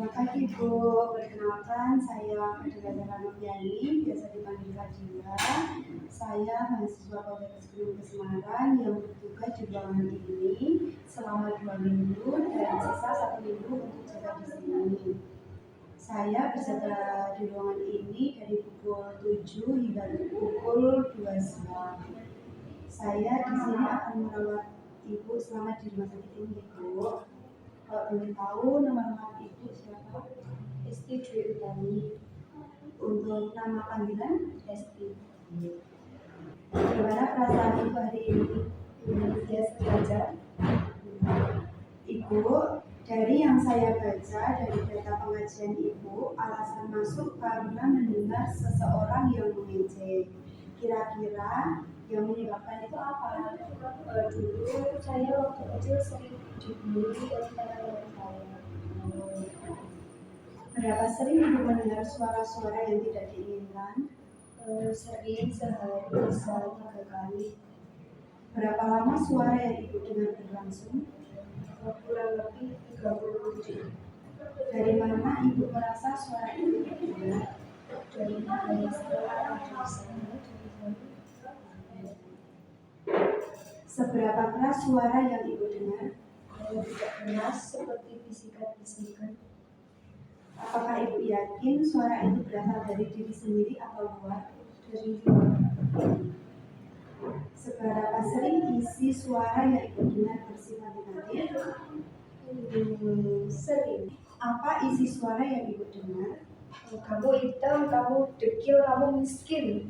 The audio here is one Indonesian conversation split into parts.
Selamat pagi Bu, perkenalkan saya Fadila Noviani, biasa dipanggil Fadila. Saya mahasiswa Poltekkes Gunung Semarang yang bertugas di ruangan ini selama 2 minggu dan sisa 1 minggu untuk jaga di sini. Saya berjaga di ruangan ini dari pukul 7 hingga pukul 2 siang. Saya di sini akan merawat Ibu selama di rumah sakit ini, Bu. Kalau boleh tahu nama lengkap Ibu siapa? Esti Dwi Utami. Untuk nama panggilan Esti. Bagaimana perasaan Ibu hari ini? Biasa saja. Ibu, dari yang saya baca dari data pengajian Ibu, alasan masuk karena mendengar seseorang yang mengejek. Kira-kira yang menyebabkan itu apa? Dulu saya waktu kecil sering dibully oleh teman-teman saya. Berapa sering Ibu mendengar suara-suara yang tidak diinginkan? Sering sehari bisa 3 kali. Berapa lama suara yang Ibu dengar berlangsung? Kurang lebih 30 menit. Dari mana Ibu merasa suara itu terdengar? Dari setelah di sana Seberapa keras suara yang Ibu dengar? tidak keras seperti bisikan-bisikan. Apakah Ibu yakin suara itu berasal dari diri sendiri atau luar? Dari luar. Seberapa sering isi suara yang Ibu dengar bersifat negatif? Sering. Apa isi suara yang Ibu dengar? Kamu hitam, kamu dekil, kamu miskin.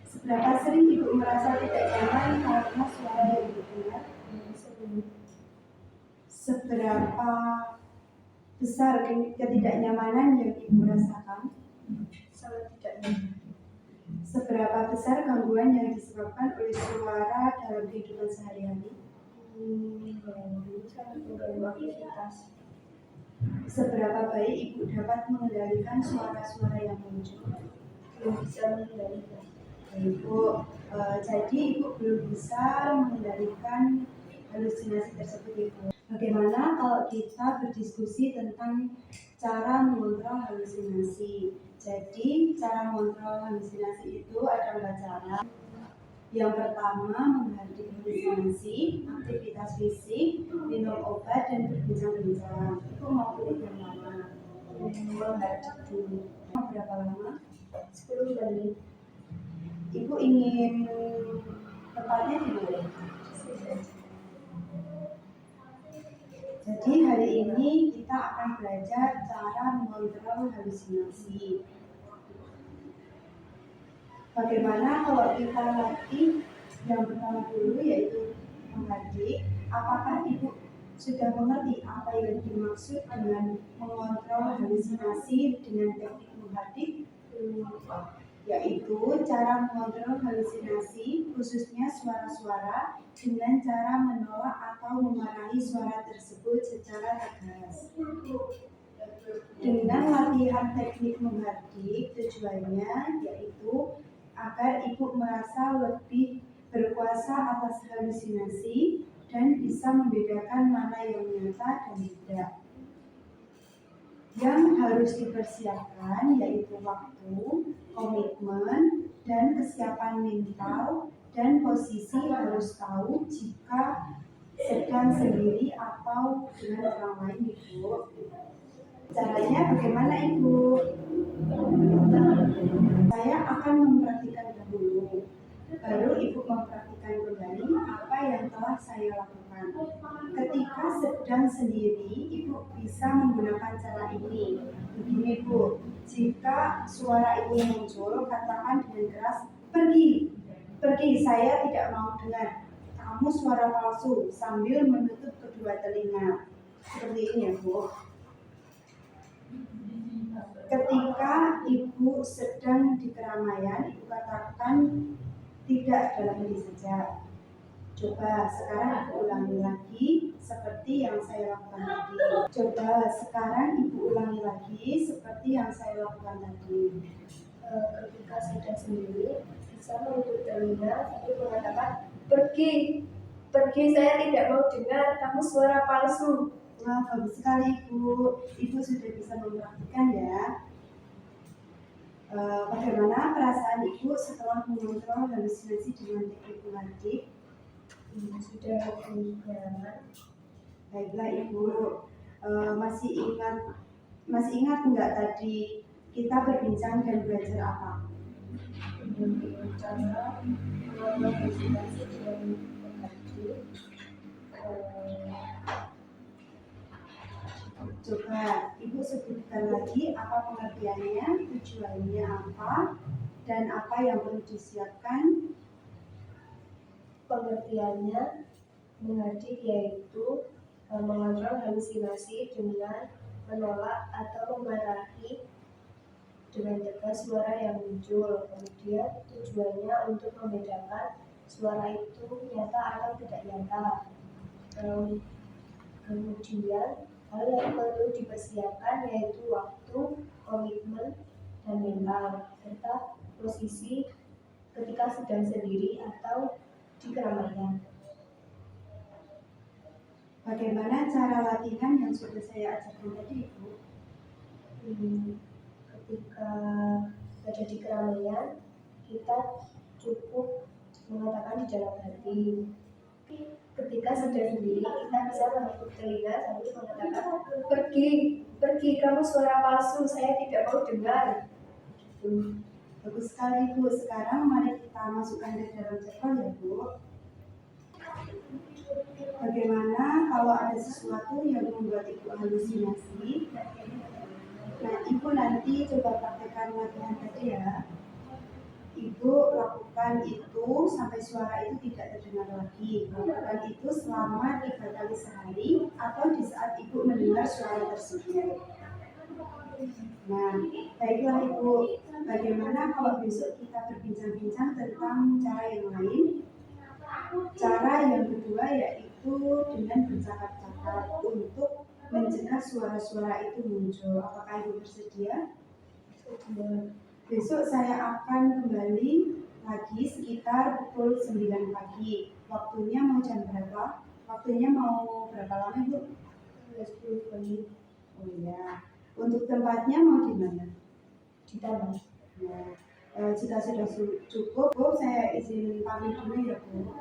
Seberapa sering Ibu merasa tidak nyaman karena suara yang Ibu dengar? Seberapa besar ketidaknyamanan yang Ibu rasakan? Sangat tidak nyaman. Seberapa besar gangguan yang disebabkan oleh suara dalam kehidupan sehari-hari? Sangat mengganggu aktivitas. Seberapa baik Ibu dapat mengendalikan suara-suara yang muncul? Belum bisa mengendalikan. Ibu, jadi Ibu belum bisa mengendalikan halusinasi tersebut, Ibu. Bagaimana kalau kita berdiskusi tentang cara mengontrol halusinasi? Jadi cara mengontrol halusinasi itu ada 4 cara. Yang pertama, menghardik halusinasi, aktivitas fisik, minum obat, dan berbincang-bincang. Itu mau pilih yang mana? Menghardik dulu. Berapa lama? 10 menit. Ibu ingin tempatnya di mana? Jadi hari ini kita akan belajar cara mengontrol halusinasi. Bagaimana kalau kita latih yang pertama dulu, yaitu menghardik? Apakah Ibu sudah mengerti apa yang dimaksud dengan mengontrol halusinasi dengan teknik menghardik? Yaitu cara mengontrol halusinasi khususnya suara-suara dengan cara menolak atau memarahi suara tersebut secara tegas. Dengan latihan teknik menghardik, tujuannya yaitu agar Ibu merasa lebih berkuasa atas halusinasi dan bisa membedakan mana yang nyata dan tidak. Yang harus dipersiapkan yaitu waktu, komitmen, dan kesiapan mental, dan posisi harus tahu jika sedang sendiri atau dengan orang lain, Ibu. Caranya bagaimana, Ibu? Saya akan mempraktikkan dahulu, baru Ibu mempraktikkan kembali apa yang telah saya lakukan. Ketika sedang sendiri, Ibu bisa menggunakan cara ini. Begini, Bu, jika suara Ibu muncul, katakan dengan keras, pergi, saya tidak mau dengar. Kamu suara palsu, sambil menutup kedua telinga. Seperti ini ya, Bu. Ketika Ibu sedang di keramaian, Ibu katakan tidak dalam diri saja. Coba sekarang Ibu ulangi lagi seperti yang saya lakukan tadi. Coba sekarang Ibu ulangi lagi seperti yang saya lakukan tadi. Ketika sedang sendiri, bisa menutup telinga sambil mengatakan, pergi, saya tidak mau dengar, kamu suara palsu. Wah, bagus sekali Ibu. Ibu sudah bisa mempraktikkan ya. Bagaimana perasaan Ibu setelah mengontrol halusinasi dengan teknik mengaji? Sudah lebih nyaman. Baiklah Ibu, masih ingat nggak tadi kita berbincang dan belajar apa? Cara mengolah halusinasi dengan mengaji. Coba Ibu sebutkan lagi apa pengertiannya, tujuannya apa, dan apa yang perlu disiapkan. Pengertiannya mengaji yaitu mengontrol halusinasi dengan menolak atau memarahi dengan tegas suara yang muncul. Kemudian tujuannya untuk membedakan suara itu nyata atau tidak nyata. Kemudian hal yang perlu dipersiapkan yaitu waktu, komitmen, dan mental, serta posisi ketika sedang sendiri atau di keramaian. Bagaimana cara latihan yang sudah saya ajarkan tadi Ibu? Ketika berada di keramaian, kita cukup mengatakan di dalam hati. Ketika sedang sendiri, kita bisa menutup telinga sambil mengatakan, pergi, kamu suara palsu, saya tidak mau dengar. Gitu. Bagus sekali Bu. Sekarang mari kita masukkan ke dalam jadwal ya Bu. Bagaimana kalau ada sesuatu yang membuat Ibu halusinasi? Nah, Ibu nanti coba praktekkan latihan tadi ya. Ibu lakukan itu sampai suara itu tidak terdengar lagi. Lakukan itu selama 3 kali sehari atau di saat Ibu mendengar suara tersebut. Nah, baiklah Ibu. Bagaimana kalau besok kita berbincang-bincang tentang cara yang lain? Cara yang kedua yaitu dengan bercakap-cakap untuk mencegah suara-suara itu muncul. Apakah Ibu bersedia? Besok saya akan kembali lagi sekitar pukul 9 pagi. Waktunya mau jam berapa? Waktunya mau berapa lama Ibu? 10 menit. Oh iya. Untuk tempatnya mau di mana? Di taman. Nah, jika sudah cukup, Bu, saya izin pamit dulu ya Bu.